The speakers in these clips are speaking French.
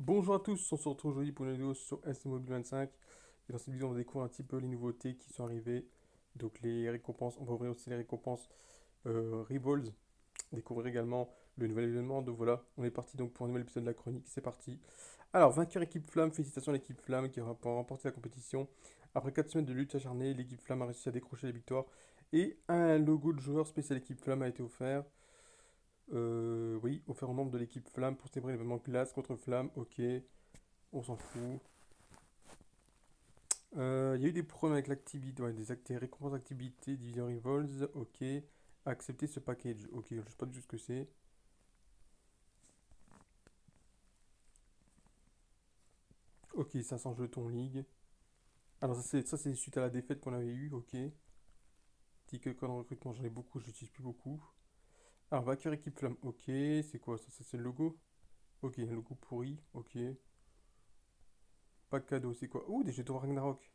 Bonjour à tous, on se retrouve aujourd'hui pour une vidéo sur SMobile 25. Et dans cette vidéo, on va découvrir un petit peu les nouveautés qui sont arrivées. Donc les récompenses, on va ouvrir aussi les récompenses Revolves. Découvrir également le nouvel événement. Donc voilà, on est parti donc pour un nouvel épisode de la chronique, c'est parti. Alors, vainqueur équipe Flamme, félicitations à l'équipe Flamme qui a remporté la compétition. Après 4 semaines de lutte acharnée, l'équipe Flamme a réussi à décrocher la victoire. Et un logo de joueur spécial équipe Flamme a été offert. Oui, offert aux membres de l'équipe Flamme pour célébrer l'événement glace contre Flamme. Ok, on s'en fout. Il y a eu des problèmes avec l'activité, ouais, des récompenses d'activité, Division Revolves, ok. Accepter ce package, ok, je sais pas du tout ce que c'est. Ok, 500 jetons Ligue. Alors ça c'est suite à la défaite qu'on avait eue, ok. Ticket code recrutement, j'en ai beaucoup, je l'utilise plus beaucoup. Alors, vainqueur équipe flamme, ok. C'est quoi ça? Ça, c'est le logo? Ok, un logo pourri, ok. Pas de cadeau, c'est quoi? Ouh, des jetons Ragnarok.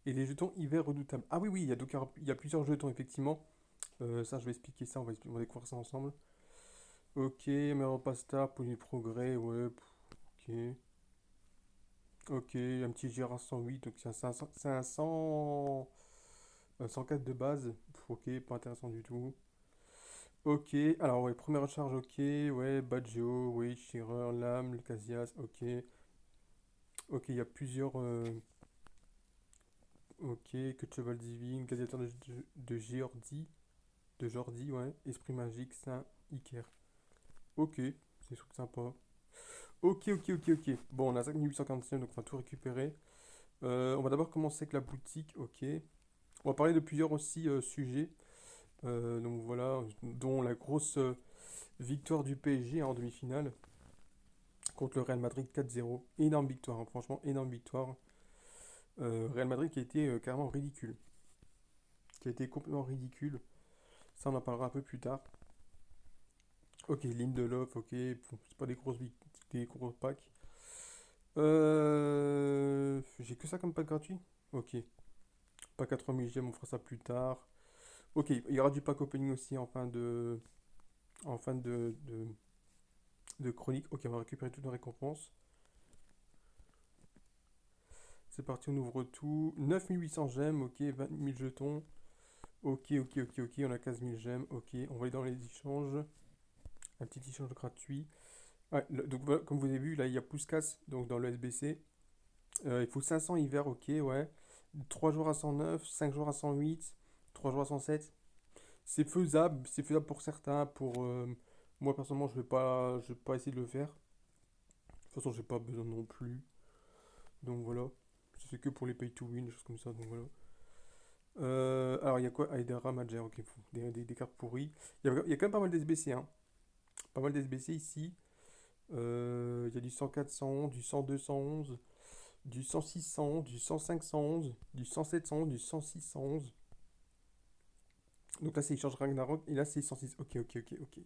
Et les jetons hiver redoutable. Ah oui, oui, il y a plusieurs jetons, effectivement. Ça, je vais expliquer ça, on va découvrir ça ensemble. Ok, meilleur pasta, poli de progrès, ouais, ok. Ok, un petit Gérard 108, donc c'est un 100, 104 de base. Ok, pas intéressant du tout. Ok, alors ouais, première recharge, ok, ouais, Badgio, oui, Shearer, Lam, Casias, ok. Ok, il y a plusieurs, ok, que Cheval Divine, Gladiateur de Géordi, de Jordi, ouais, Esprit Magique, Saint, Iker. Ok, c'est des trucs sympas. Ok, ok, ok, ok. Bon, on a 5849, donc on va tout récupérer. On va d'abord commencer avec la boutique, ok. On va parler de plusieurs aussi sujets. Donc voilà, dont la grosse victoire du PSG en demi-finale contre le Real Madrid 4-0. Énorme victoire, hein, franchement, énorme victoire. Real Madrid qui a été carrément ridicule. Qui a été complètement ridicule. Ça, on en parlera un peu plus tard. Ok, Lindelof, ok. Bon, c'est pas des gros packs. J'ai que ça comme pack gratuit. Ok. Pack à 3000 gemmes, on fera ça plus tard. Ok, il y aura du pack opening aussi en fin de chronique. Ok, on va récupérer toutes nos récompenses. C'est parti, on ouvre tout. 9800 gemmes, ok, 20 000 jetons. Ok, ok, ok, ok, on a 15 000 gemmes. Ok, on va aller dans les échanges. Un petit échange gratuit. Ouais, donc voilà, comme vous avez vu, là il y a Puskas, donc dans le SBC. Il faut 500 hiver, ok, ouais. 3 joueurs à 109, 5 joueurs à 108, 3 joueurs à 107. C'est faisable pour certains. Moi personnellement, je vais pas essayer de le faire. De toute façon, j'ai pas besoin non plus. Donc voilà. C'est que pour les pay to win, des choses comme ça. Donc voilà. Alors il y a quoi? Aidara, Majer, ok, des cartes pourries. Il y a quand même pas mal d'SBC, hein. Pas mal d'SBC ici. Il y a du 104, 111, du 102, 111, du 106, 111, du 105, 111, du 107, 111, du 106, 111. Donc là, c'est échange Ragnarok. Et là, c'est 106. Ok, ok, ok, ok.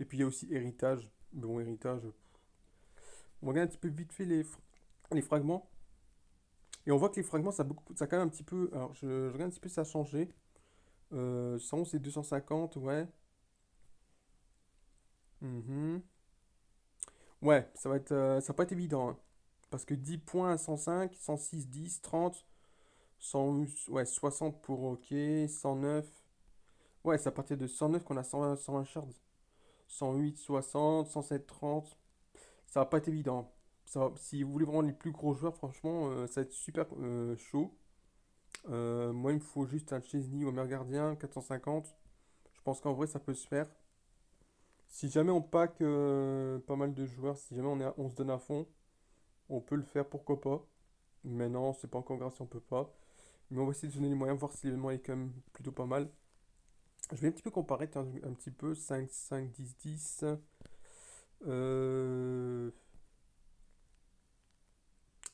Et puis il y a aussi héritage. Bon, héritage. On regarde un petit peu vite fait les fragments. Et on voit que les fragments, ça a quand même un petit peu. Alors, je regarde un petit peu, ça a changé. 111 et 250, ouais. Mhm. Ouais, ça va pas être évident, hein. Parce que 10 points à 105, 106, 10, 30, 100, ouais, 60 pour OK, 109. Ouais, c'est à partir de 109 qu'on a 120, 120 shards. 108, 60, 107, 30. Ça va pas être évident. Si vous voulez vraiment les plus gros joueurs, franchement, ça va être super chaud. Moi, il me faut juste un Chesney au meilleur gardien, 450. Je pense qu'en vrai, ça peut se faire. Si jamais on pack pas mal de joueurs, si jamais on se donne à fond, on peut le faire, pourquoi pas. Mais non, c'est pas encore grave si on peut pas. Mais on va essayer de se donner les moyens, voir si l'événement est quand même plutôt pas mal. Je vais un petit peu comparer, tiens, un petit peu, 5, 5, 10, 10. Euh,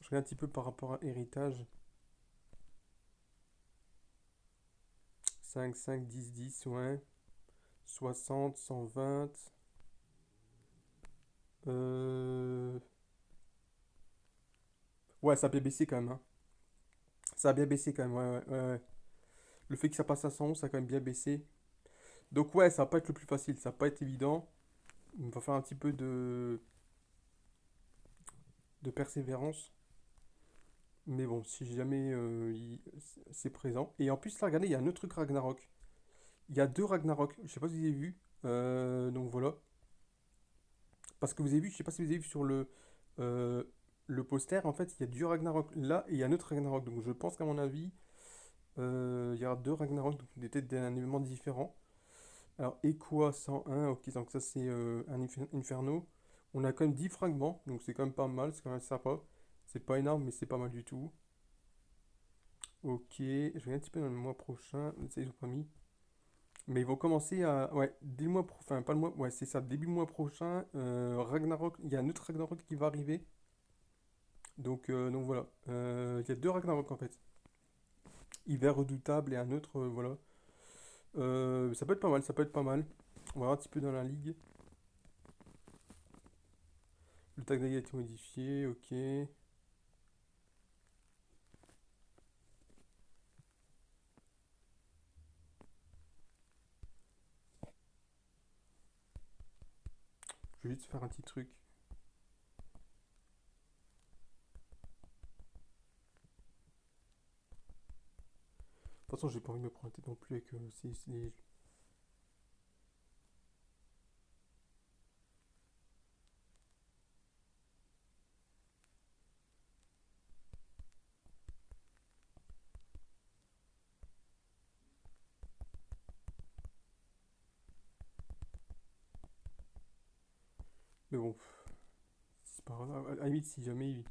je regarde un petit peu par rapport à héritage. 5, 5, 10, 10, ouais. 60, 120. Euh, Ouais, ça a bien baissé quand même, hein. Ça a bien baissé quand même, ouais, ouais, ouais, ouais. Le fait que ça passe à 111, ça a quand même bien baissé. Donc ouais, ça va pas être le plus facile, ça va pas être évident. On va faire un petit peu de persévérance. Mais bon, si jamais c'est présent. Et en plus, là, regardez, il y a un autre truc Ragnarok. Il y a deux Ragnarok. Je sais pas si vous avez vu. Donc voilà. Parce que vous avez vu, je sais pas si vous avez vu sur euh, le poster, en fait, il y a du Ragnarok là et il y a un autre Ragnarok. Donc je pense qu'à mon avis, il y aura deux Ragnarok, donc peut-être d'un événement différent. Alors, Equa 101, ok, donc ça c'est un Inferno. On a quand même 10 fragments, donc c'est quand même pas mal, c'est quand même sympa. C'est pas énorme, mais c'est pas mal du tout. Ok, je regarde un petit peu dans le mois prochain, ça ils ont pas mis. Mais ils vont commencer à. Ouais, dès le mois enfin pas le mois. Ouais, c'est ça, début mois prochain. Ragnarok, il y a un autre Ragnarok qui va arriver. Donc voilà. Il y a deux Ragnarok en fait. Hiver redoutable et un autre, voilà. Ça peut être pas mal, ça peut être pas mal. On va voir un petit peu dans la ligue. Le tag a été modifié, ok. Je vais juste faire un petit truc. De toute façon, j'ai pas envie de me prendre la tête non plus avec Mais bon, c'est pas grave. À la limite, si jamais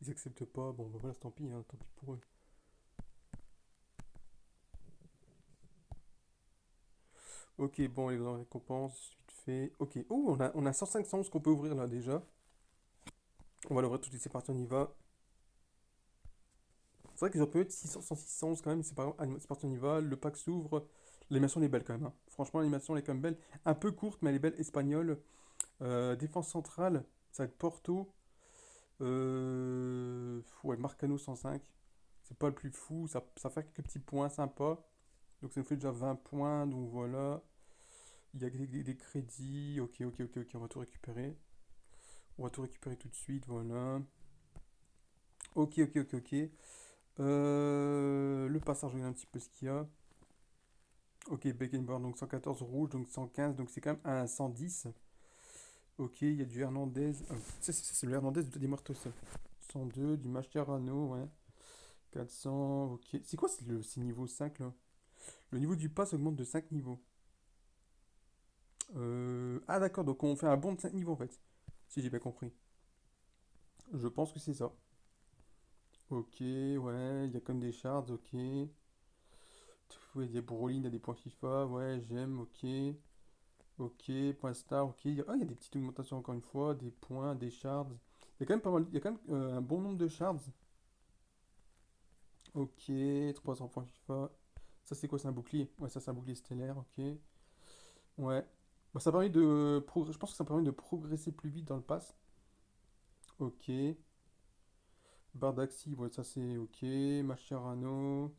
ils acceptent pas, bon, bah voilà, tant pis, hein, tant pis pour eux. Ok, bon, les récompenses, vite fait. Ok, oh, on a 105 111 qu'on peut ouvrir là déjà. On va l'ouvrir tout de suite, c'est parti, on y va. C'est vrai qu'ils ont pu mettre 600, 106, 111 quand même, c'est pas grave. Allez, c'est parti, on y va. Le pack s'ouvre. L'animation elle est belle quand même, hein. Franchement, l'animation elle est quand même belle. Un peu courte, mais elle est belle. Espagnole. Défense centrale, ça va être Porto. Ouais, Marcano 105. C'est pas le plus fou. Ça fait quelques petits points sympas. Donc ça nous fait déjà 20 points. Donc voilà. Il y a des crédits. Ok, ok, ok, ok. On va tout récupérer. On va tout récupérer tout de suite. Voilà. Ok, ok, ok, ok. Le passage, je regarde un petit peu ce qu'il y a. Ok, Beckenbauer, donc 114 rouge, donc 115, donc c'est quand même un 110. Ok, il y a du Hernandez. C'est le Hernandez de Di Martos. 102, du Mascherano, ouais. 400, ok. C'est quoi c'est niveau 5 là? Le niveau du pass augmente de 5 niveaux. Ah d'accord, donc on fait un bond de 5 niveaux en fait. Si j'ai bien compris. Je pense que c'est ça. Ok, ouais, il y a comme des shards, ok. Ouais, il y a Broly, il y a des points FIFA, ouais, j'aime, ok. Ok, point star, ok. Ah, il y a des petites augmentations encore une fois, des points, des shards. Il y a quand même pas mal, il y a quand même un bon nombre de shards. Ok, 300 points FIFA. Ça c'est quoi, c'est un bouclier? Ouais, ça c'est un bouclier stellaire, ok. Ouais. Bah, ça permet de je pense que ça permet de progresser plus vite dans le pass. Ok. Bardaxi, ouais, ça c'est ok. Mascherano.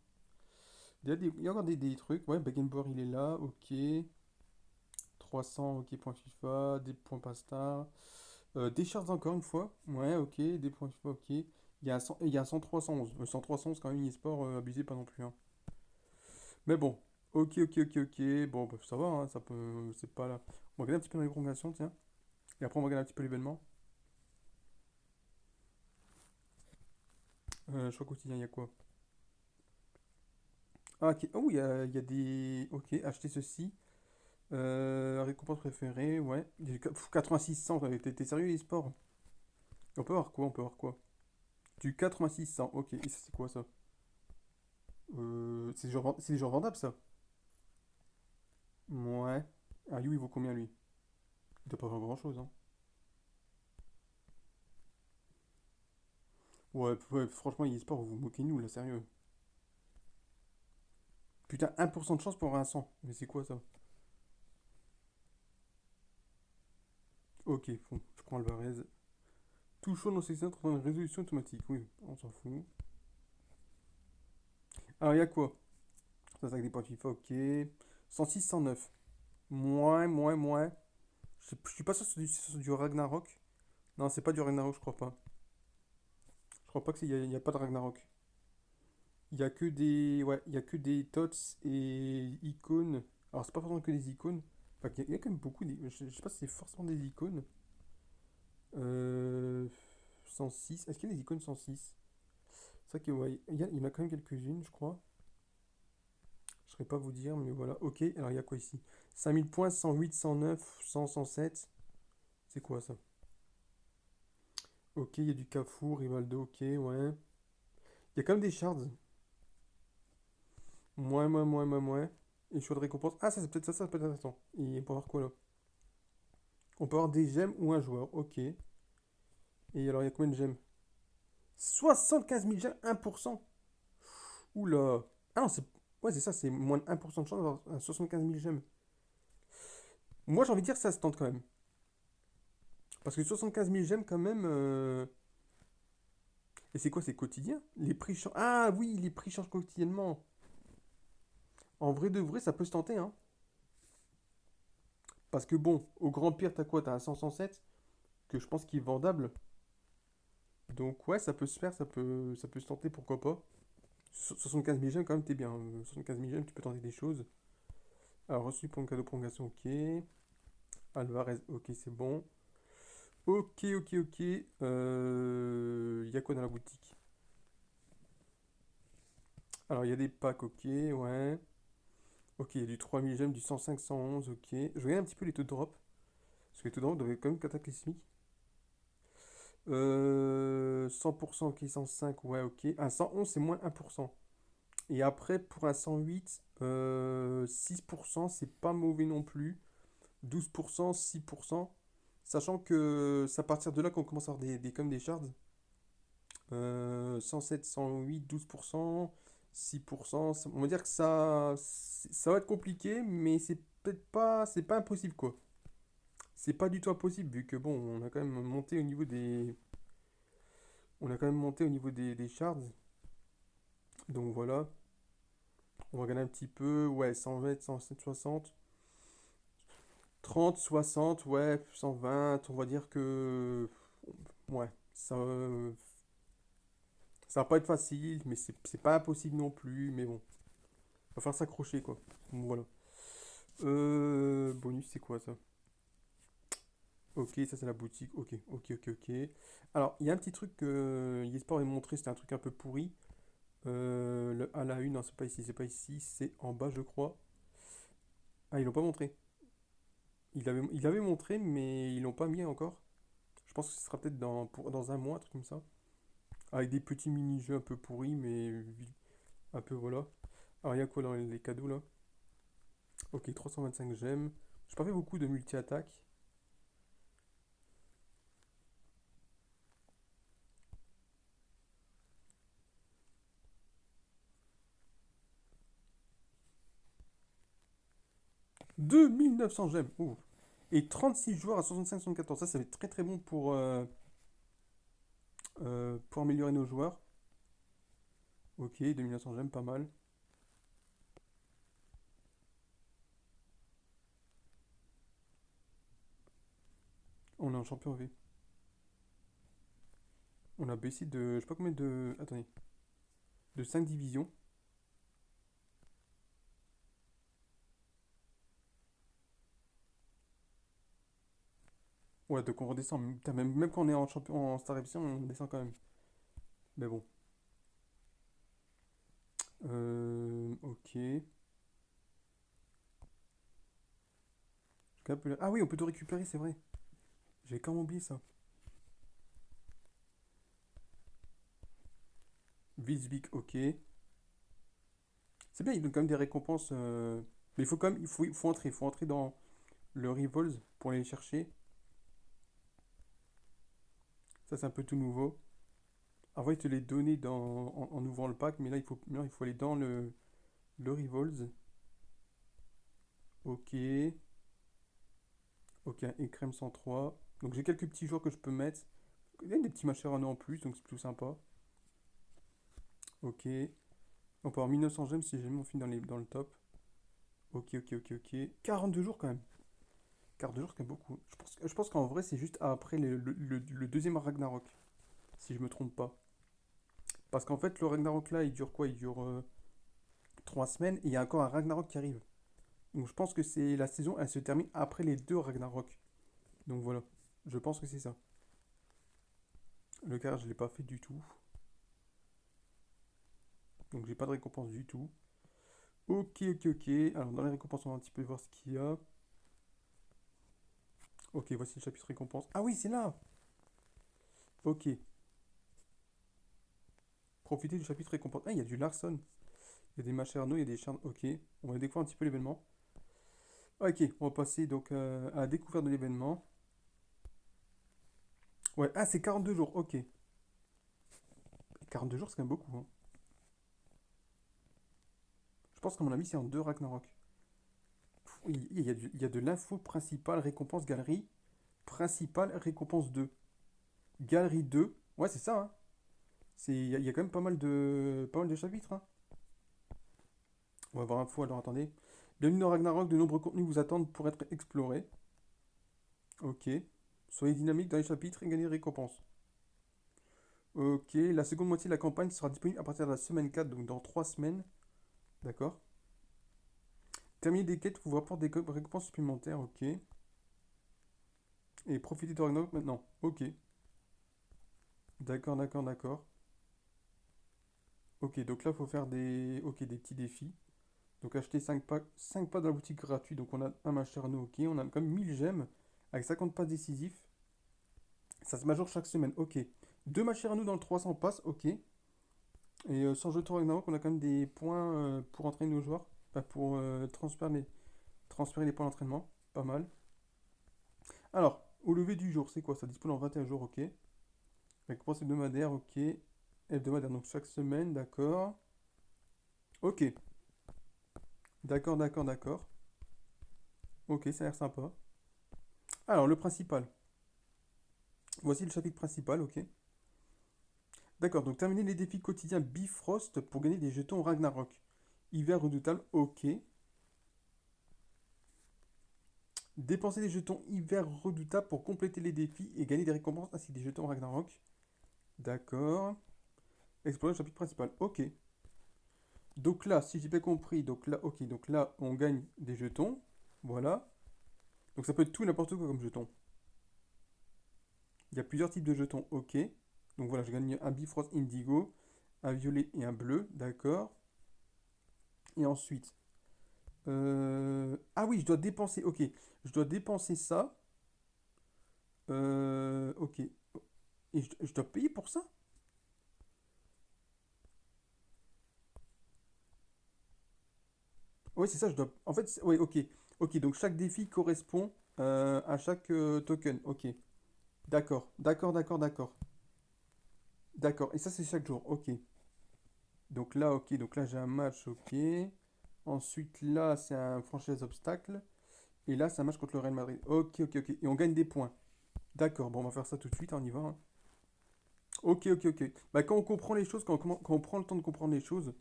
Il y a encore des trucs. Ouais, Beckenbauer il est là, ok. 300, ok, points FIFA, des points Pastar. Des charges encore une fois. Ouais, ok, des points FIFA, ok. Il y a un 103, 111. 103, 111, quand même, e-sport, abusé pas non plus, hein. Mais bon, ok, ok, ok, ok. Bon, bah, ça va, hein, ça peut. C'est pas là. On va regarder un petit peu dans les prolongations, tiens. Et après, on va regarder un petit peu l'événement. Choix quotidien, il y a quoi? Ah, ok. Oh, il y a des. Ok, acheter ceci. Récompense préférée, ouais. 8600, t'es sérieux, e-sport? On peut avoir quoi? On peut avoir quoi? Du 8600, ok. Et ça, c'est quoi ça? C'est des gens vendables, ça? Ouais. Ah, lui, il vaut combien, lui? Il doit pas avoir grand-chose, hein. Ouais, ouais, franchement, e-sport, vous vous moquez de nous, là, sérieux. Putain, 1% de chance pour avoir un 100. Mais c'est quoi ça? Ok, bon, je prends le Varese. Tout chaud dans ces centres dans une résolution automatique. Oui, on s'en fout. Alors, il y a quoi? Ça, c'est avec des points FIFA, ok. 106, 109. Moins, moins, moins. Je suis pas sûr que c'est du Ragnarok. Non, c'est pas du Ragnarok, je crois pas. crois pas il y a pas de Ragnarok. Il y a que des, ouais, il y a que des tots et icônes. Alors c'est pas forcément que des icônes. Enfin, il y a quand même beaucoup. Je sais pas si c'est forcément des icônes. Euh, 106. Est-ce qu'il y a des icônes 106? C'est vrai que ouais, il y en a quand même quelques-unes, je crois. Je saurais pas vous dire, mais voilà. Ok, alors il y a quoi ici? 5000 points, 108, 109, 100, 107. C'est quoi ça? Ok, il y a du Cafu, Rivaldo, ok, ouais. Il y a quand même des shards. Moins, moins, moins, moins, moins. Et choix de récompense. Ah, ça, c'est peut-être ça, ça peut être intéressant. Et on peut avoir quoi là? On peut avoir des gemmes ou un joueur, ok. Et alors, il y a combien de gemmes? 75 000 gemmes, 1%. Oula. Ah non, c'est. Ouais, c'est ça, c'est moins de 1% de chance d'avoir 75 000 gemmes. Moi, j'ai envie de dire que ça se tente quand même. Parce que 75 000 gemmes, quand même. Et c'est quoi, c'est quotidien? Les prix changent. Ah oui, les prix changent quotidiennement. En vrai de vrai, ça peut se tenter, hein. Parce que bon, au grand pire, t'as quoi? T'as un 107 que je pense qu'il est vendable. Donc ouais, ça peut se faire, ça peut se tenter, pourquoi pas. 75 000 gemmes, quand même, t'es bien. 75 000 gemmes, tu peux tenter des choses. Alors, reçu pour un cadeau prolongation, ok. Alvarez, ok, c'est bon. Ok, ok, ok. Y a quoi dans la boutique? Alors, il y a des packs, ok, ouais. Ok, il y a du 3000 gemmes, du 105, 111, ok. Je regarde un petit peu les taux de drop. Parce que les taux de drop doivent être quand même cataclysmiques. 100%, ok, 105, ouais, ok. Un 111, c'est moins 1%. Et après, pour un 108, 6%, c'est pas mauvais non plus. 12%, 6%. Sachant que c'est à partir de là qu'on commence à avoir comme des shards. 107, 108, 12%, 6%. On va dire que ça va être compliqué, mais c'est pas impossible quoi. C'est pas du tout impossible vu que bon, on a quand même monté au niveau des shards. Donc voilà. On va regarder un petit peu. Ouais, 120, 107, 60. 30, 60, ouais, 120. On va dire que. Ouais, ça va pas être facile, mais c'est pas impossible non plus. Mais bon, va falloir s'accrocher quoi. Donc, voilà. Bonus, c'est quoi ça? Ok, ça c'est la boutique. Ok, ok, ok, ok. Alors, il y a un petit truc que Yesport avait montré, c'était un truc un peu pourri. À la une, non, c'est pas ici, c'est en bas, je crois. Ah, ils l'ont pas montré. Il avait montré, mais ils l'ont pas mis encore. Je pense que ce sera peut-être dans un mois, un truc comme ça. Avec des petits mini-jeux un peu pourris, mais un peu voilà. Alors, il y a quoi dans les cadeaux là? Ok, 325 gemmes. J'ai pas fait beaucoup de multi-attaques. 2900 gemmes. Ouh. Et 36 joueurs à 65-74. Ça va être très très bon pour améliorer nos joueurs. Ok, 2900 gemmes, pas mal. On a un champion V. On a baissé de. Je sais pas combien de. Attendez. De 5 divisions. Ouais, donc on redescend. Putain, même quand on est en champion en Star Epsilon, on descend quand même. Mais bon. Ok. Ah oui, on peut tout récupérer, c'est vrai. J'ai quand même oublié ça. Visvik, ok. C'est bien, il donne quand même des récompenses. Mais il faut quand même. Il faut entrer dans le Revolves pour aller les chercher. Ça, c'est un peu tout nouveau. Avant, il te les donnait en ouvrant le pack, mais là, il faut aller dans le Revolves. Ok. Ok, un Ekrem 103. Donc j'ai quelques petits joueurs que je peux mettre. Il y a des petits Mascherano en plus, donc c'est plutôt sympa. Ok. On peut avoir 1900 gemmes si jamais on finit dans le top. Ok, ok, ok, ok. 42 jours quand même. 42 jours, c'est quand même beaucoup. Je pense qu'en vrai, c'est juste après le deuxième Ragnarok. Si je me trompe pas. Parce qu'en fait, le Ragnarok là, il dure quoi? Il dure 3 semaines et il y a encore un Ragnarok qui arrive. Donc je pense que c'est la saison, elle se termine après les deux Ragnarok. Donc voilà, je pense que c'est ça. Le car, je l'ai pas fait du tout. Donc j'ai pas de récompense du tout. Ok, ok, ok. Alors dans les récompenses, on va un petit peu voir ce qu'il y a. Ok, voici le chapitre récompense. Ah oui, c'est là. Ok. Profitez du chapitre récompense. Ah, il y a du Larson. Il y a des Macherno, il y a des charnes. Ok. On va découvrir un petit peu l'événement. Ok, on va passer donc à la découverte de l'événement. Ouais, ah, c'est 42 jours. Ok. 42 jours, c'est quand même beaucoup, hein. Je pense qu'à mon avis, c'est en deux Ragnarok. Oui, il y a de l'info principale, récompense galerie. Principale, récompense 2. Galerie 2. Ouais, c'est ça, hein. Il y a quand même pas mal de chapitres, hein. On va voir info, alors attendez. Bienvenue dans Ragnarok, de nombreux contenus vous attendent pour être explorés. Ok. Soyez dynamique dans les chapitres et gagnez des récompenses. Ok, la seconde moitié de la campagne sera disponible à partir de la semaine 4, donc dans 3 semaines. D'accord. Terminer des quêtes vous rapporte des récompenses supplémentaires, ok. Et profitez de Ragnarok maintenant. Ok. D'accord, d'accord, d'accord. Ok, donc là, il faut faire des petits défis. Donc acheter 5 pas dans la boutique gratuite. Donc on a un machin, ok. On a comme 1000 gemmes avec 50 pas décisifs. Ça se majoure chaque semaine, ok. Deux matchs à nous dans le 300 passes, ok. Et sans jeton Ragnarok, on a quand même des points pour entraîner nos joueurs. Enfin, pour transférer les points d'entraînement. Pas mal. Alors, au lever du jour, c'est quoi? Ça dispose en 21 jours, ok. Récompense hebdomadaire, ok. Hebdomadaire, donc chaque semaine, d'accord. Ok. D'accord, d'accord, d'accord. Ok, ça a l'air sympa. Alors, le principal. Voici le chapitre principal, ok. D'accord, donc terminer les défis quotidiens Bifrost pour gagner des jetons Ragnarok. Hiver redoutable, ok. Dépenser des jetons hiver redoutables pour compléter les défis et gagner des récompenses ainsi que des jetons Ragnarok. D'accord. Explorer le chapitre principal, ok. Donc là, si j'ai bien compris, donc là, ok, donc là, on gagne des jetons. Voilà. Donc ça peut être tout et n'importe quoi comme jeton. Il y a plusieurs types de jetons, ok. Donc voilà, je gagne un Bifrost Indigo, un violet et un bleu, d'accord. Et ensuite, ah oui, je dois dépenser. Ok. Je dois dépenser ça. Ok. Et je dois payer pour ça? Oui, c'est ça. Je dois. En fait, oui, ok. Ok. Donc chaque défi correspond à chaque token. Ok. D'accord. D'accord, d'accord, d'accord. D'accord. Et ça, c'est chaque jour. Ok. Donc là, ok. Donc là, j'ai un match. Ok. Ensuite, là, c'est un franchise obstacle. Et là, c'est un match contre le Real Madrid. Ok, ok, ok. Et on gagne des points. D'accord. Bon, on va faire ça tout de suite, hein. On y va, hein. Ok, ok, ok. Bah, quand on comprend les choses, quand on prend le temps de comprendre les choses,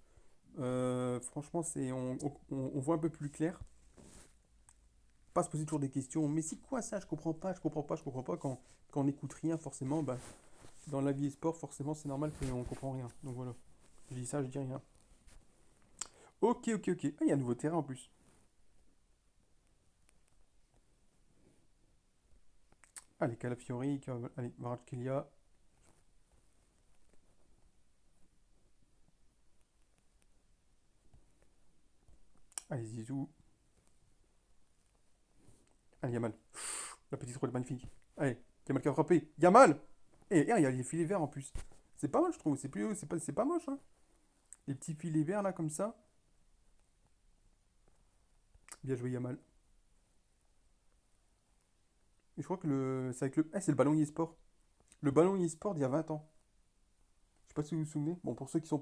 franchement, on voit un peu plus clair. Pas se poser toujours des questions. Mais c'est quoi ça? Je comprends pas, je comprends pas, je comprends pas. Quand on n'écoute rien, forcément, bah, dans la vie et sport, forcément, c'est normal qu'on comprend rien. Donc voilà. Je dis ça, je dis rien. Ok, ok, ok. Ah, il y a un nouveau terrain en plus. Allez, Calafiori, allez, Varachkelia. Allez, Zizou. Allez, Yamal. La petite rôle magnifique. Allez, Yamal qui a frappé. Yamal! Et regarde, il y a les filets verts en plus. C'est pas mal, je trouve. C'est pas moche, hein. Les petits filets verts là, comme ça. Bien joué, Yamal. Et je crois que c'est avec le. Ah, c'est le ballon e-sport. Le ballon e-sport d'il y a 20 ans. Je sais pas si vous vous souvenez. Bon, pour ceux qui n'ont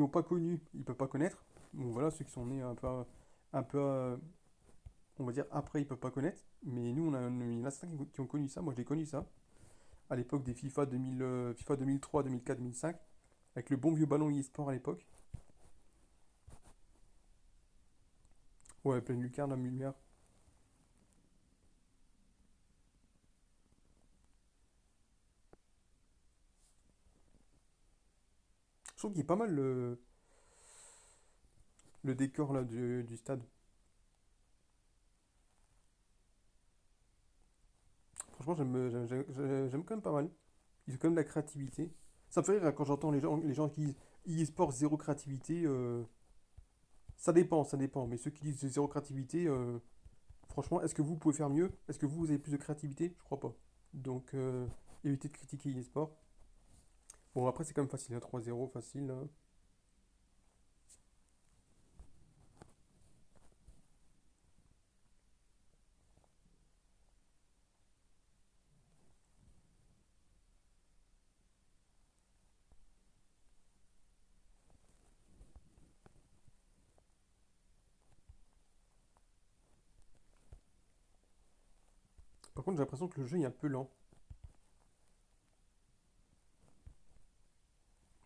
pas connu, ils peuvent pas connaître. Donc voilà, ceux qui sont nés un peu, on va dire après, ils peuvent pas connaître. Mais nous, il y en a certains qui ont connu ça. Moi, j'ai connu ça à l'époque des FIFA 2000, FIFA 2003, 2004, 2005, avec le bon vieux ballon e-sport à l'époque. Ouais, pleine lucarne, la lumière. trouve qu'il est pas mal le décor là du stade. Franchement, j'aime quand même pas mal. Ils ont quand même de la créativité. Ça me fait rire hein, quand j'entends les gens qui disent e-sport zéro créativité. Ça dépend. Mais ceux qui disent zéro créativité, franchement, est-ce que vous pouvez faire mieux? Est-ce que vous avez plus de créativité? Je crois pas. Donc, évitez de critiquer e-sport. Bon, après, c'est quand même facile, hein, 3-0, facile, hein. Par contre, j'ai l'impression que le jeu est un peu lent.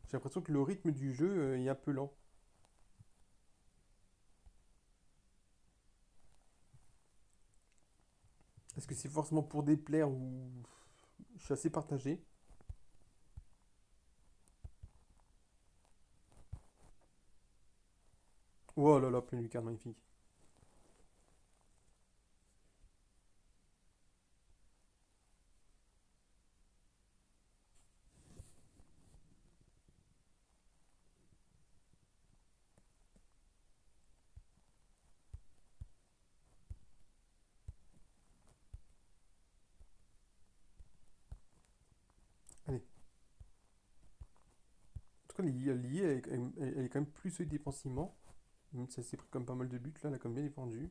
J'ai l'impression que le rythme du jeu est un peu lent. Est-ce que c'est forcément pour déplaire ou je suis assez partagé? Oh là là, pleine lucarne, magnifique. Allez. En tout cas, l'IA, elle est quand même plus solide défensivement. Même si elle s'est pris comme pas mal de buts, là, elle a quand même bien défendu.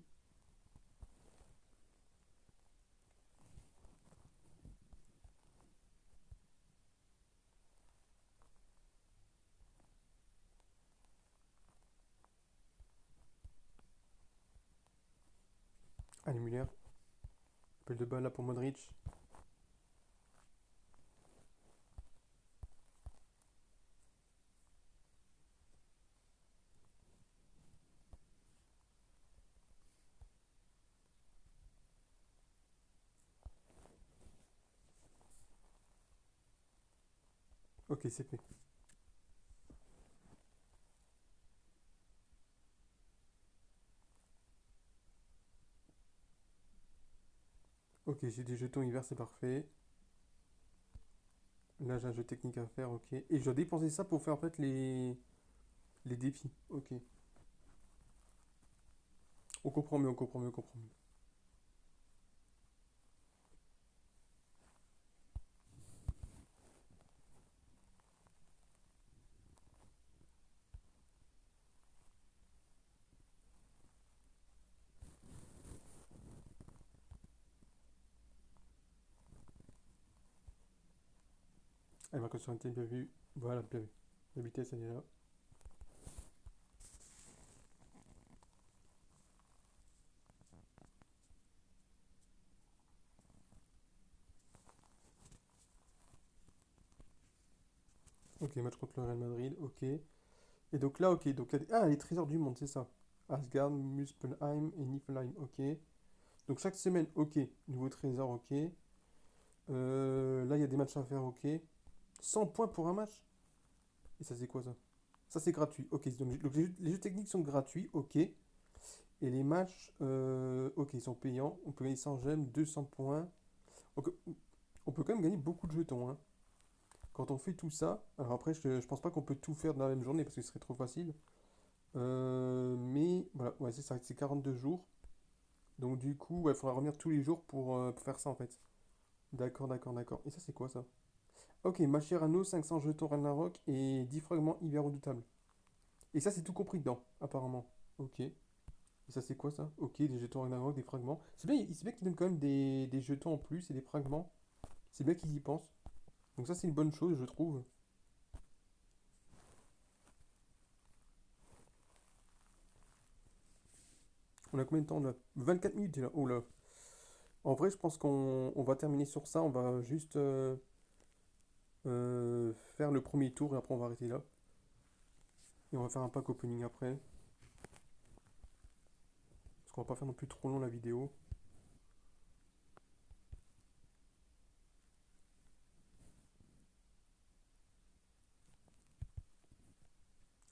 Allez, Muller. Appel de balle là pour Modric. Ok, c'est fait. Ok, j'ai des jetons hiver, c'est parfait. Là, j'ai un jeu technique à faire, ok. Et je dois dépenser ça pour faire en fait les défis. Ok. On comprend mieux, on comprend mieux, on comprend mieux. Elle marque sur un bien vu. Voilà, bien vu. La vitesse, elle est là. Ok, match contre le Real Madrid, ok. Et donc là, ok. Donc, ah, les trésors du monde, c'est ça. Asgard, Muspelheim et Niflheim, ok. Donc chaque semaine, ok. Nouveau trésor, ok. Là, il y a des matchs à faire, ok. 100 points pour un match? Et ça, c'est quoi ça? Ça, c'est gratuit. Ok, donc les jeux techniques sont gratuits, ok. Et les matchs, ok, ils sont payants. On peut gagner 100 gemmes, 200 points. Donc, on peut quand même gagner beaucoup de jetons, hein. Quand on fait tout ça, alors après, je pense pas qu'on peut tout faire dans la même journée parce que ce serait trop facile. Mais voilà, ouais, c'est ça, c'est 42 jours. Donc du coup, il faudra revenir tous les jours pour faire ça en fait. D'accord, d'accord, d'accord. Et ça, c'est quoi ça? Ok, Mascherano, 500 jetons Ragnarok et 10 fragments hyper redoutables. Et ça, c'est tout compris dedans, apparemment. Ok. Et ça, c'est quoi ça? Ok, des jetons Ragnarok, des fragments. C'est bien qu'ils donnent quand même des jetons en plus et des fragments. C'est bien qu'ils y pensent. Donc ça, c'est une bonne chose, je trouve. On a combien de temps là? 24 minutes là. Oh là. En vrai, je pense qu'on va terminer sur ça. On va juste faire le premier tour et après on va arrêter là. Et on va faire un pack opening après. Parce qu'on va pas faire non plus trop long la vidéo.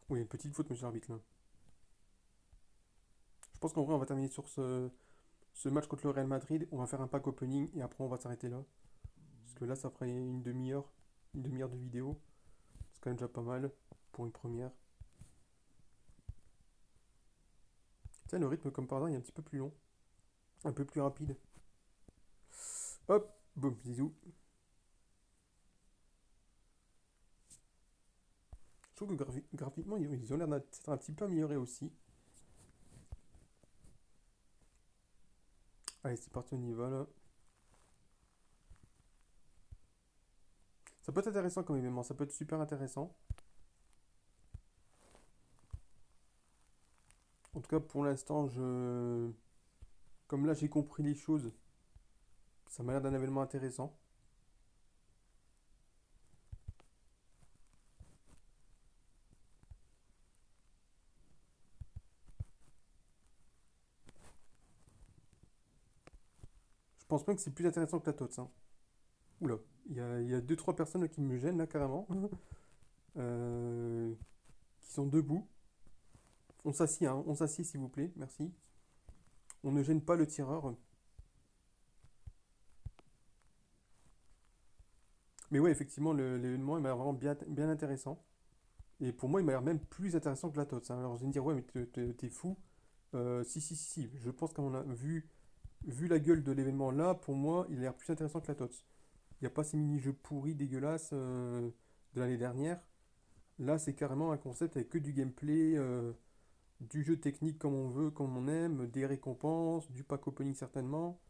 Oui, une petite faute, monsieur l'arbitre, là. Je pense qu'en vrai, on va terminer sur ce match contre le Real Madrid. On va faire un pack opening et après, on va s'arrêter là. Parce que là, ça ferait une demi-heure de vidéo. C'est quand même déjà pas mal pour une première. Tiens, le rythme, comme par hasard, il est un petit peu plus long, un peu plus rapide. Hop, boum, bisous. Je trouve que graphiquement, ils ont l'air d'être un petit peu améliorés aussi. Allez, c'est parti, on y va là. Ça peut être intéressant comme événement, ça peut être super intéressant. En tout cas, pour l'instant, comme là j'ai compris les choses, ça m'a l'air d'un événement intéressant. Je pense même que c'est plus intéressant que la TOTS, hein. Oula, il y a 2-3 personnes là, qui me gênent là carrément. Euh, qui sont debout. On s'assied, hein, on s'assied s'il vous plaît, merci. On ne gêne pas le tireur. Mais ouais, effectivement, l'événement il m'a l'air vraiment bien intéressant. Et pour moi, il m'a l'air même plus intéressant que la TOTS, hein. Alors vous allez me dire, ouais, mais t'es fou. Si. Je pense qu'on a vu la gueule de l'événement là, pour moi, il a l'air plus intéressant que la TOTS. Il n'y a pas ces mini-jeux pourris, dégueulasses de l'année dernière. Là, c'est carrément un concept avec que du gameplay, du jeu technique comme on veut, comme on aime, des récompenses, du pack opening certainement.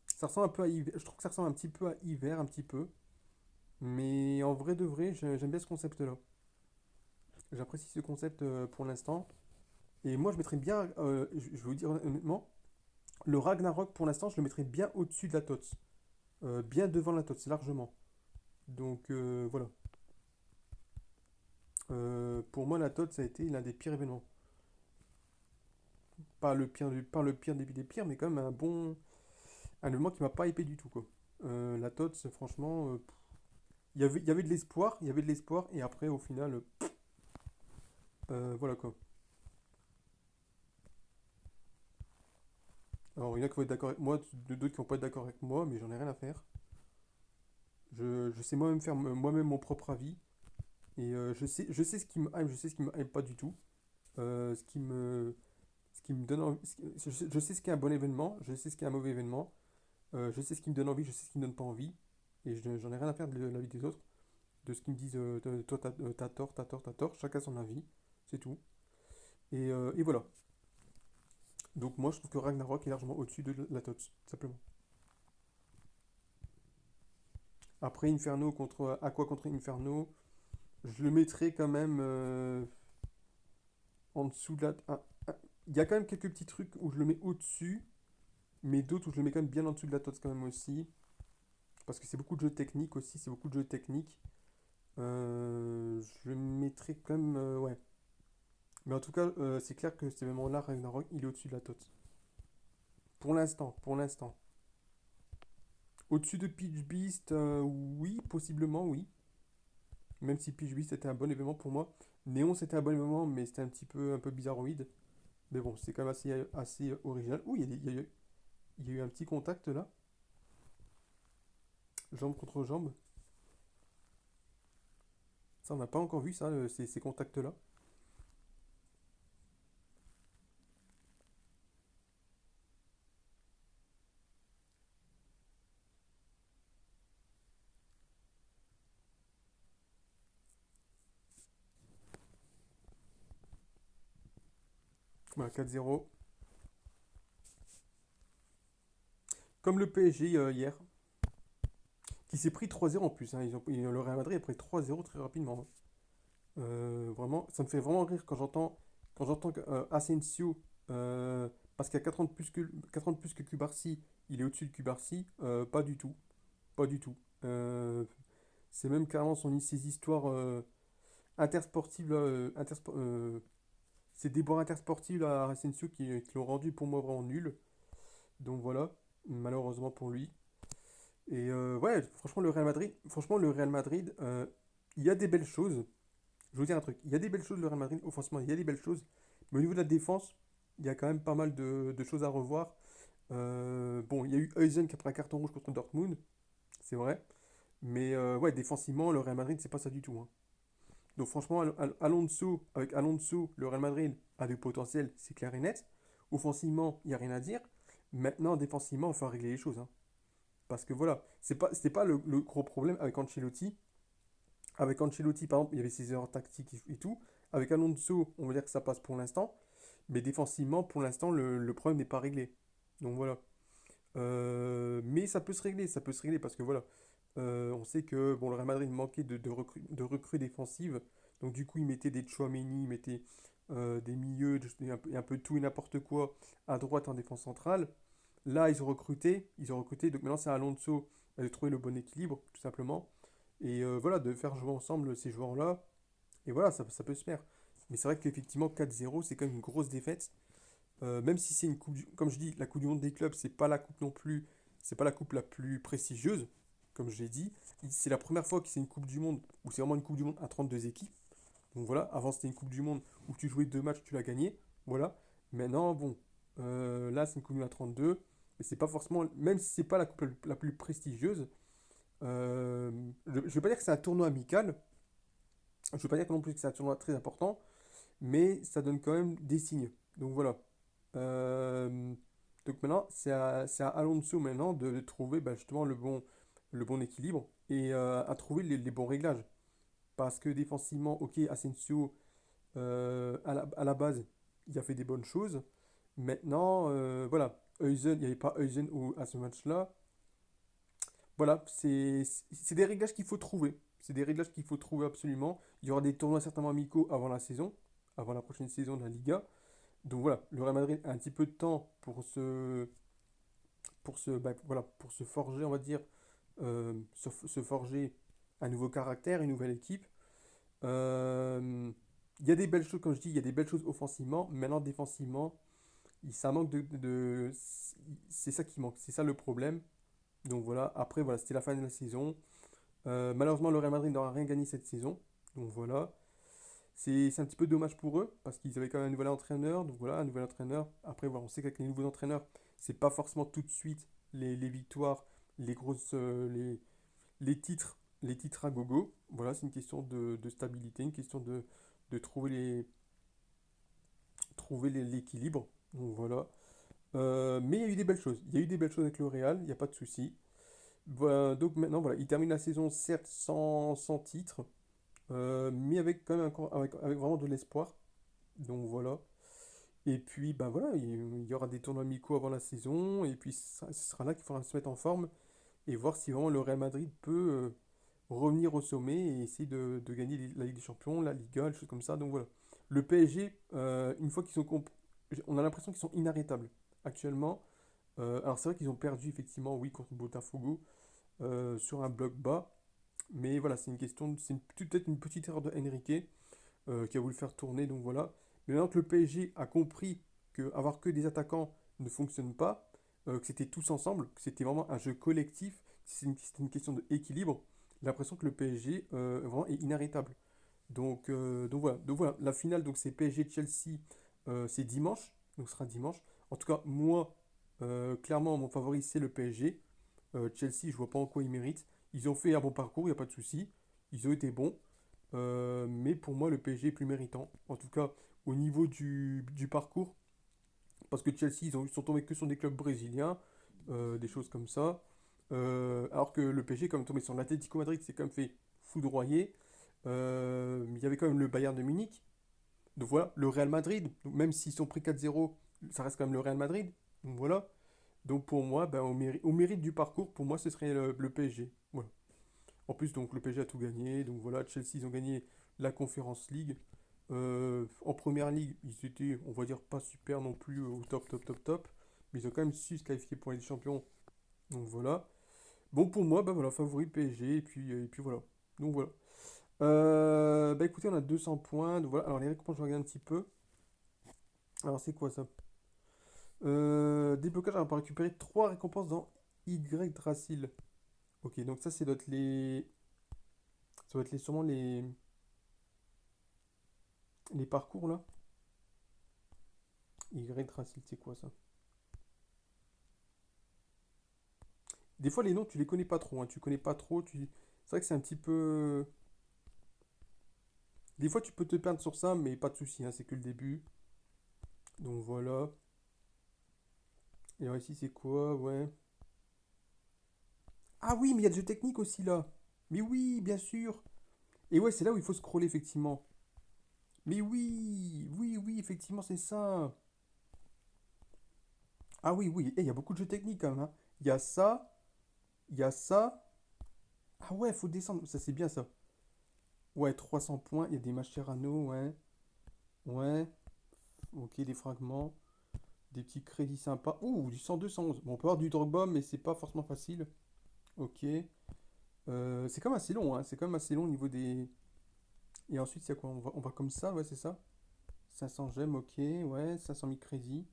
Ça ressemble un peu à Hiver. Je trouve que ça ressemble un petit peu à Hiver, un petit peu. Mais en vrai de vrai, j'aime bien ce concept-là. J'apprécie ce concept pour l'instant. Et moi, je mettrais bien, je vais vous dire honnêtement, le Ragnarok pour l'instant, je le mettrais bien au-dessus de la TOTS. Bien devant la TOTS, largement. Donc voilà. Pour moi, la TOTS, ça a été l'un des pires événements. Pas le pire des pires, mais quand même un événement qui m'a pas hypé du tout, quoi. La TOTS, franchement, il y avait de l'espoir, il y avait de l'espoir, et après, au final, voilà quoi. Alors, il y en a qui vont être d'accord avec moi, d'autres qui vont pas être d'accord avec moi, mais j'en ai rien à faire. Je sais moi-même faire moi-même mon propre avis, et je sais ce qui me hype, je sais ce qui me hype pas du tout. Ce qui me donne envie, je sais ce qui est un bon événement, je sais ce qui est un mauvais événement, je sais ce qui me donne envie, je sais ce qui me donne pas envie, et j'en ai rien à faire de l'avis des autres, de ce qu'ils me disent, toi t'as tort, t'as tort, t'as tort, chacun son avis, c'est tout. Et voilà. Donc moi je trouve que Ragnarok est largement au-dessus de la TOTS, simplement. Après Inferno contre Aqua contre Inferno, je le mettrai quand même en dessous de la. Il y a quand même quelques petits trucs où je le mets au-dessus, mais d'autres où je le mets quand même bien en dessous de la TOTS quand même aussi. Parce que c'est beaucoup de jeux techniques aussi, c'est beaucoup de jeux techniques. Je le mettrai quand même. Ouais. Mais en tout cas, c'est clair que cet événement-là, Ragnarok, il est au-dessus de la TOTS. Pour l'instant, pour l'instant. Au-dessus de Peach Beast, oui, possiblement, oui. Même si Peach Beast était un bon événement pour moi. Néon, c'était un bon événement, mais c'était un peu bizarroïde. Mais bon, c'est quand même assez original. Ouh, il y a eu un petit contact là. Jambe contre jambe. Ça, on n'a pas encore vu ça, ces contacts-là. Voilà, 4-0. Comme le PSG hier, qui s'est pris 3-0 en plus, hein. Le Real Madrid a pris 3-0 très rapidement, hein. Vraiment, ça me fait vraiment rire quand j'entends que Asensio, parce qu'il a 4 ans de plus que 4 ans de plus que Cubarsi, il est au-dessus de Cubarsi. Pas du tout, pas du tout. C'est même carrément ses histoires intersportives, là, ces déboires intersportifs là, à Asensio qui l'ont rendu pour moi vraiment nul. Donc voilà, malheureusement pour lui. Et ouais, franchement le Real Madrid, il y a des belles choses. je vais vous dire un truc. Il y a des belles choses, le Real Madrid, offensivement, il y a des belles choses. Mais au niveau de la défense, il y a quand même pas mal de choses à revoir. Bon, il y a eu Huijsen qui a pris un carton rouge contre Dortmund, c'est vrai. Mais ouais, défensivement, le Real Madrid, c'est pas ça du tout, hein. Donc franchement, Alonso, avec Alonso, le Real Madrid a du potentiel, c'est clair et net. Offensivement, il n'y a rien à dire. Maintenant, défensivement, il faut régler les choses, hein. Parce que voilà, c'était pas le gros problème avec Ancelotti. Avec Ancelotti, par exemple, il y avait ses erreurs tactiques et tout. Avec Alonso, on va dire que ça passe pour l'instant. Mais défensivement, pour l'instant, le problème n'est pas réglé. Donc voilà. Mais ça peut se régler, ça peut se régler parce que voilà, on sait que bon, le Real Madrid manquait de recrues défensives. Donc du coup, il mettait des Tchouaméni, il mettait des milieux, un peu tout et n'importe quoi à droite en défense centrale. Là, ils ont recruté. Donc maintenant, c'est à Alonso de trouver le bon équilibre, tout simplement. Et voilà, de faire jouer ensemble ces joueurs-là. Et voilà, ça peut se faire. Mais c'est vrai qu'effectivement, 4-0, c'est quand même une grosse défaite. Même si c'est une coupe, comme je dis, la Coupe du Monde des clubs, c'est pas la coupe non plus, c'est pas la coupe la plus prestigieuse, comme je l'ai dit. C'est la première fois que c'est une Coupe du Monde, où c'est vraiment une Coupe du Monde à 32 équipes. Donc voilà, avant c'était une Coupe du Monde où tu jouais deux matchs, tu l'as gagné. Voilà. Maintenant, bon, là c'est une Coupe du Monde à 32, mais c'est pas forcément, même si c'est pas la coupe la plus prestigieuse, euh, je vais pas dire que c'est un tournoi amical, je veux pas dire non plus que c'est un tournoi très important, mais ça donne quand même des signes. Donc voilà. Euh, donc maintenant, c'est à Alonso maintenant de trouver bah, justement le bon équilibre et à trouver les bons réglages. Parce que défensivement, ok, Asensio, à la base, il a fait des bonnes choses. Maintenant, voilà, Huijsen, il n'y avait pas Huijsen à ce match-là. Voilà, c'est des réglages qu'il faut trouver. C'est des réglages qu'il faut trouver absolument. Il y aura des tournois certainement amicaux avant la saison, avant la prochaine saison de la Liga. Donc voilà, le Real Madrid a un petit peu de temps pour se forger, on va dire, se forger un nouveau caractère, une nouvelle équipe. Euh, il y a des belles choses, comme je dis, il y a des belles choses offensivement. Maintenant, défensivement, ça manque c'est ça qui manque, c'est ça le problème. Donc voilà, après, voilà, c'était la fin de la saison. Malheureusement, le Real Madrid n'aura rien gagné cette saison. Donc voilà. C'est un petit peu dommage pour eux parce qu'ils avaient quand même un nouvel entraîneur. Donc voilà, un nouvel entraîneur. Après, voilà, on sait qu'avec les nouveaux entraîneurs, c'est pas forcément tout de suite les victoires, les grosses, les titres à gogo. Voilà, c'est une question de stabilité, une question de trouver l'équilibre. Donc voilà. Mais il y a eu des belles choses. Il y a eu des belles choses avec le Real, il n'y a pas de souci. Voilà, donc maintenant, voilà, il termine la saison certes sans titre, mais avec quand même avec vraiment de l'espoir. Donc voilà. Et puis, ben voilà, il y aura des tournois amicaux avant la saison. Et puis, ce sera là qu'il faudra se mettre en forme et voir si vraiment le Real Madrid peut revenir au sommet et essayer de gagner la Ligue des Champions, la Liga, des choses comme ça. Donc voilà. Le PSG, une fois qu'ils sont. On a l'impression qu'ils sont inarrêtables actuellement. Alors, c'est vrai qu'ils ont perdu, effectivement, oui, contre Botafogo sur un bloc bas. Mais voilà, peut-être une petite erreur de Enrique qui a voulu faire tourner, donc voilà. Mais maintenant que le PSG a compris que avoir que des attaquants ne fonctionne pas, que c'était tous ensemble, que c'était vraiment un jeu collectif, c'était une question d'équilibre, j'ai l'impression que le PSG vraiment est inarrêtable. Donc voilà. Donc voilà, la finale, donc c'est PSG-Chelsea, c'est dimanche, donc ce sera dimanche. En tout cas, moi, clairement, mon favori, c'est le PSG. Chelsea, je vois pas en quoi ils méritent. Ils ont fait un bon parcours, il n'y a pas de souci. Ils ont été bons. Mais pour moi, le PSG est plus méritant. En tout cas, au niveau du parcours. Parce que Chelsea, ils sont tombés que sur des clubs brésiliens. Des choses comme ça. Alors que le PSG, comme tombé sur l'Atlético Madrid, c'est quand même fait foudroyer. Il y avait quand même le Bayern de Munich. Donc voilà, le Real Madrid. Donc même s'ils sont pris 4-0, ça reste quand même le Real Madrid. Donc voilà. Donc pour moi, ben, au mérite du parcours, pour moi, ce serait le PSG. Voilà. En plus, donc le PSG a tout gagné. Donc voilà, Chelsea, ils ont gagné la Conference League. En première ligue, ils étaient, on va dire, pas super non plus au top, top, top, top. Mais ils ont quand même su se qualifier pour les champions. Donc voilà. Bon, pour moi, bah voilà, favori PSG. Et puis voilà. Donc voilà. Bah écoutez, on a 200 points. Donc voilà. Alors les récompenses, je regarde un petit peu. Alors c'est quoi ça? Déblocage, on va récupérer 3 récompenses dans Y Dracil. Ok, donc ça, ça doit être sûrement les. Les parcours là. Yggdrasil, c'est quoi ça? Des fois, les noms, tu les connais pas trop, hein. Tu connais pas trop. C'est vrai que c'est un petit peu. Des fois, tu peux te perdre sur ça, mais pas de souci, hein, c'est que le début. Donc voilà. Et alors ici, c'est quoi? Ouais. Ah oui, mais il y a le jeu technique aussi là. Mais oui, bien sûr. Et ouais, c'est là où il faut scroller, effectivement. Mais oui, oui, oui, effectivement, c'est ça. Ah oui, oui. Et il y a beaucoup de jeux techniques quand même, hein. Il y a ça, il y a ça. Ah ouais, faut descendre. Ça, c'est bien ça. Ouais, 300 points. Il y a des Mascherano, ouais. Ouais. Ok, des fragments. Des petits crédits sympas. Ouh, du 102, 111. Bon, on peut avoir du Drogba, mais c'est pas forcément facile. Ok. C'est quand même assez long, hein. C'est quand même assez long au niveau des. Et ensuite, c'est quoi? On va comme ça, ouais, c'est ça. 500 gemmes, ok. Ouais, 500 000 crédits.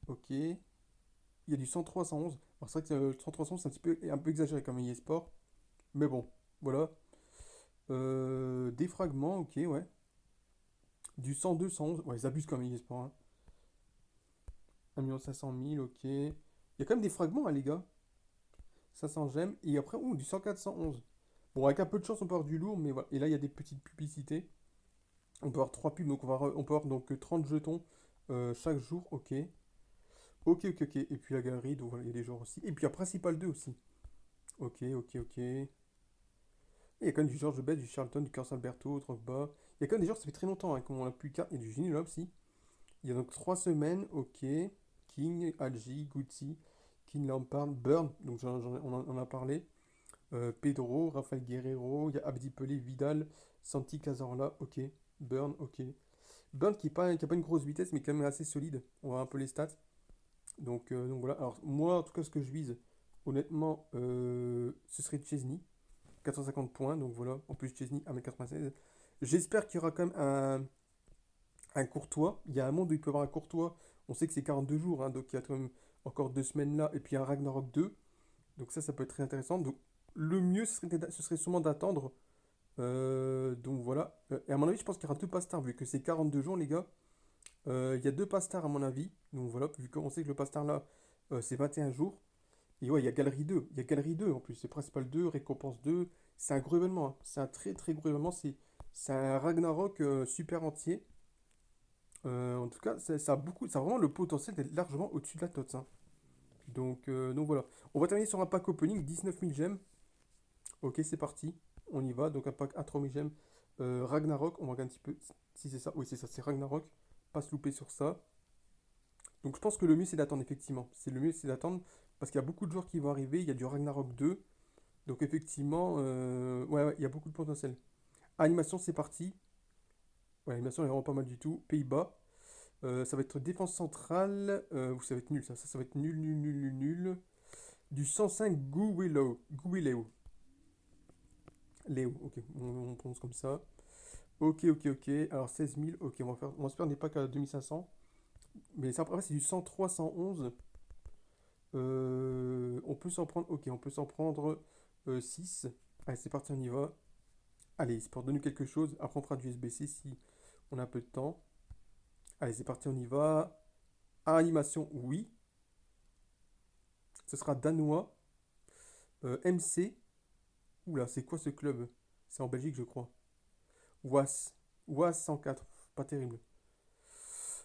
Ok. Il y a du 103, 111. Alors, c'est vrai que le 103, 111, c'est un peu exagéré comme EA Sport. Mais bon, voilà. Des fragments, ok, ouais. Du 102, 111. Ouais, ils abusent comme EA Sport, hein. 1 500 000, ok. Il y a quand même des fragments, hein, les gars. 500 gemmes. Et après, ouh, du 104, 111. Bon, avec un peu de chance, on peut avoir du lourd, mais voilà. Et là, il y a des petites publicités. On peut avoir 3 pubs, donc on peut avoir donc 30 jetons chaque jour, ok. Ok, ok, ok. Et puis la galerie, donc voilà, il y a des joueurs aussi. Et puis la principale 2 aussi. Ok, ok, ok. Et il y a quand même du George Best, du Charlton, du Carlos Alberto, Drogba. Il y a quand même des joueurs, ça fait très longtemps hein, qu'on n'a plus de carte. Il y a du Gini aussi. Il y a donc 3 semaines, ok. King, Algi, Gucci, King Lampard, Burn, donc on en a parlé. Pedro, Rafael Guerrero, il y a Abdi Pelé, Vidal, Santi Cazorla, ok. Burn, ok. Burn qui a pas une grosse vitesse, mais quand même assez solide. On voit un peu les stats. Donc voilà. Alors, moi, en tout cas, ce que je vise, honnêtement, ce serait Chesney. 450 points, donc voilà. En plus, Chesney, 1m96. J'espère qu'il y aura quand même un Courtois. Il y a un monde où il peut y avoir un Courtois. On sait que c'est 42 jours, hein, donc il y a quand même encore 2 semaines là. Et puis un Ragnarok 2. Donc ça peut être très intéressant. Donc le mieux, ce serait sûrement d'attendre. Donc voilà. Et à mon avis, je pense qu'il y aura deux pastards, vu que c'est 42 jours, les gars. Il y a deux pastards, à mon avis. Donc voilà, vu qu'on sait que le pastar là, c'est 21 jours. Et ouais, il y a Galerie 2. Il y a Galerie 2 en plus. C'est Principal 2, Récompense 2. C'est un gros événement, hein. C'est un très très gros événement. C'est un Ragnarok super entier. En tout cas, ça a vraiment le potentiel d'être largement au-dessus de la TOTS, hein. Donc voilà. On va terminer sur un pack opening, 19 000 gemmes. Ok, c'est parti. On y va. Donc un pack à 3 000 gemmes. Ragnarok, on va regarder un petit peu si c'est ça. Oui, c'est ça, c'est Ragnarok. Pas se louper sur ça. Donc je pense que le mieux c'est d'attendre, effectivement. Le mieux c'est d'attendre parce qu'il y a beaucoup de joueurs qui vont arriver. Il y a du Ragnarok 2. Donc effectivement, ouais, ouais, il y a beaucoup de potentiel. Animation, c'est parti. Ouais, l'animation est vraiment pas mal du tout. Pays-Bas. Ça va être défense centrale. Ça va être nul, ça. Ça va être nul, nul, nul, nul, nul. Du 105 Guwillow. Guwillow. Léo, ok, on prononce comme ça. Ok, ok, ok. Alors 16 000, ok, on va se faire des packs à 2500. Mais ça, après, c'est du 103, 111. On peut s'en prendre, ok, on peut s'en prendre 6. Allez, c'est parti, on y va. Allez, c'est pour donner quelque chose. Après, on fera du SBC si on a un peu de temps. Allez, c'est parti, on y va. Animation, oui. Ce sera danois. MC. Oula, c'est quoi ce club? C'est en Belgique, je crois. Was. Was 104. Pas terrible.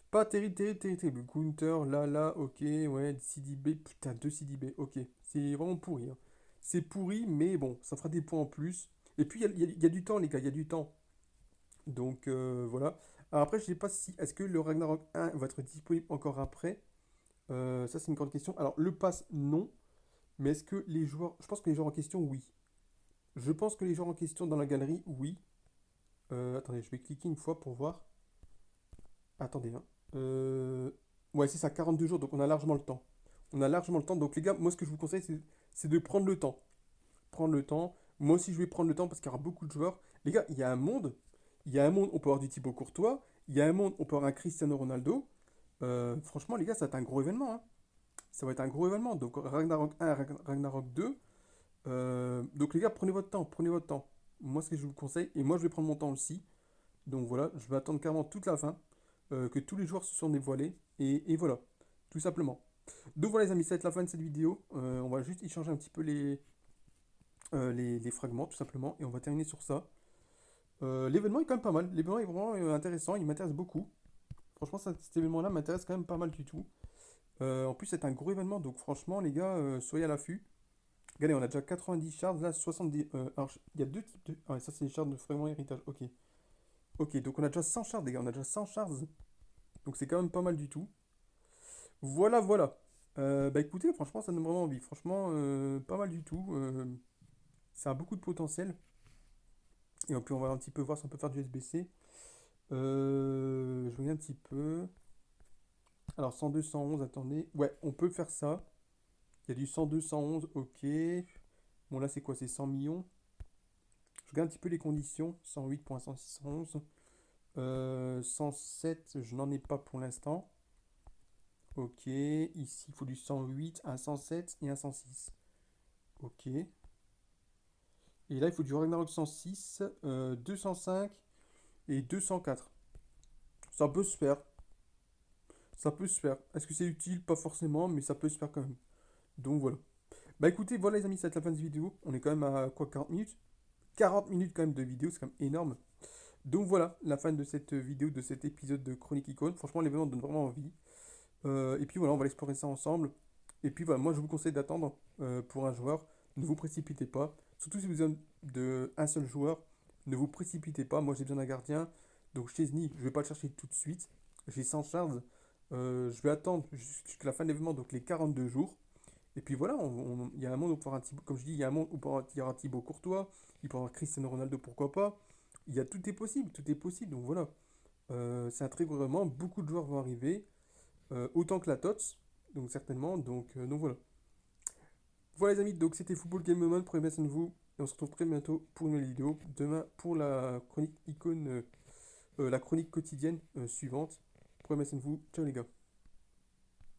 Pas terrible, terrible, terrible, terrible. Gunther, Lala, ok, ouais, CDB, putain, 2 CDB, ok. C'est vraiment pourri, hein. C'est pourri, mais bon, ça fera des points en plus. Et puis, il y a du temps, les gars, il y a du temps. Donc, voilà. Alors après, je sais pas si, est-ce que le Ragnarok 1 va être disponible encore après? Ça, c'est une grande question. Alors, le pass, non. Mais est-ce que les joueurs, je pense que les joueurs en question, oui. Je pense que les joueurs en question dans la galerie, oui. Attendez, je vais cliquer une fois pour voir. Attendez, hein. Ouais, c'est ça, 42 jours, donc on a largement le temps. On a largement le temps. Donc les gars, moi ce que je vous conseille, c'est de prendre le temps. Prendre le temps. Moi aussi, je vais prendre le temps parce qu'il y aura beaucoup de joueurs. Les gars, il y a un monde. Il y a un monde, on peut avoir du Thibaut Courtois. Il y a un monde, on peut avoir un Cristiano Ronaldo. Franchement, les gars, ça va être un gros événement, hein. Ça va être un gros événement. Donc Ragnarok 1, Ragnarok 2. Donc les gars, prenez votre temps, prenez votre temps. Moi, ce que je vous conseille, et moi je vais prendre mon temps aussi. Donc voilà, je vais attendre carrément toute la fin, que tous les joueurs se sont dévoilés, et voilà, tout simplement. Donc voilà les amis, ça va être la fin de cette vidéo. On va juste échanger un petit peu les fragments, tout simplement, et on va terminer sur ça. L'événement est quand même pas mal, l'événement est vraiment intéressant, il m'intéresse beaucoup. Franchement, cet événement-là m'intéresse quand même pas mal du tout. En plus, c'est un gros événement, donc franchement, les gars, soyez à l'affût. Regardez, on a déjà 90 shards, là 70. Alors, il y a deux types de. Ah, ouais, ça, c'est les shards de fragments héritage. Ok. Ok, donc on a déjà 100 shards, les gars, on a déjà 100 shards. Donc c'est quand même pas mal du tout. Voilà, voilà. Bah écoutez, franchement, ça donne vraiment envie. Franchement, pas mal du tout. Ça a beaucoup de potentiel. Et puis on va un petit peu voir si on peut faire du SBC. Je regarde un petit peu. Alors 102, 111, attendez. Ouais, on peut faire ça. Il y a du 102, 111, ok. Bon là c'est quoi? C'est 100 millions. Je regarde un petit peu les conditions. 108.111. 107, je n'en ai pas pour l'instant. Ok. Ici, il faut du 108, un 107 et un 106. Ok. Et là, il faut du Ragnarok 106, 205 et 204. Ça peut se faire. Ça peut se faire. Est-ce que c'est utile? Pas forcément, mais ça peut se faire quand même. Donc voilà. Bah écoutez, voilà les amis, c'est la fin de cette vidéo. On est quand même à quoi, 40 minutes? 40 minutes quand même de vidéo, c'est quand même énorme. Donc voilà, la fin de cette vidéo, de cet épisode de Chronique Icône. Franchement, l'événement donne vraiment envie. Et puis voilà, on va explorer ça ensemble. Et puis voilà, moi je vous conseille d'attendre pour un joueur. Ne vous précipitez pas. Surtout si vous êtes de un seul joueur, ne vous précipitez pas. Moi j'ai besoin d'un gardien. Donc Chesney, je vais pas le chercher tout de suite. J'ai 100 shards. Je vais attendre jusqu'à la fin de l'événement, donc les 42 jours. Et puis voilà, il y a un monde où pour un Thibaut, comme je dis, il y a un monde où il y aura Thibaut Courtois, il peut y avoir Cristiano Ronaldo, pourquoi pas. Tout est possible, tout est possible. Donc voilà, c'est un très gros vraiment, beaucoup de joueurs vont arriver, autant que la TOTS, donc certainement. Donc voilà. Voilà les amis, donc c'était Football Game Moment, prenez bien soin de vous, et on se retrouve très bientôt pour une nouvelle vidéo. Demain pour la chronique icône, la chronique quotidienne suivante. Prenez bien soin de vous, ciao les gars.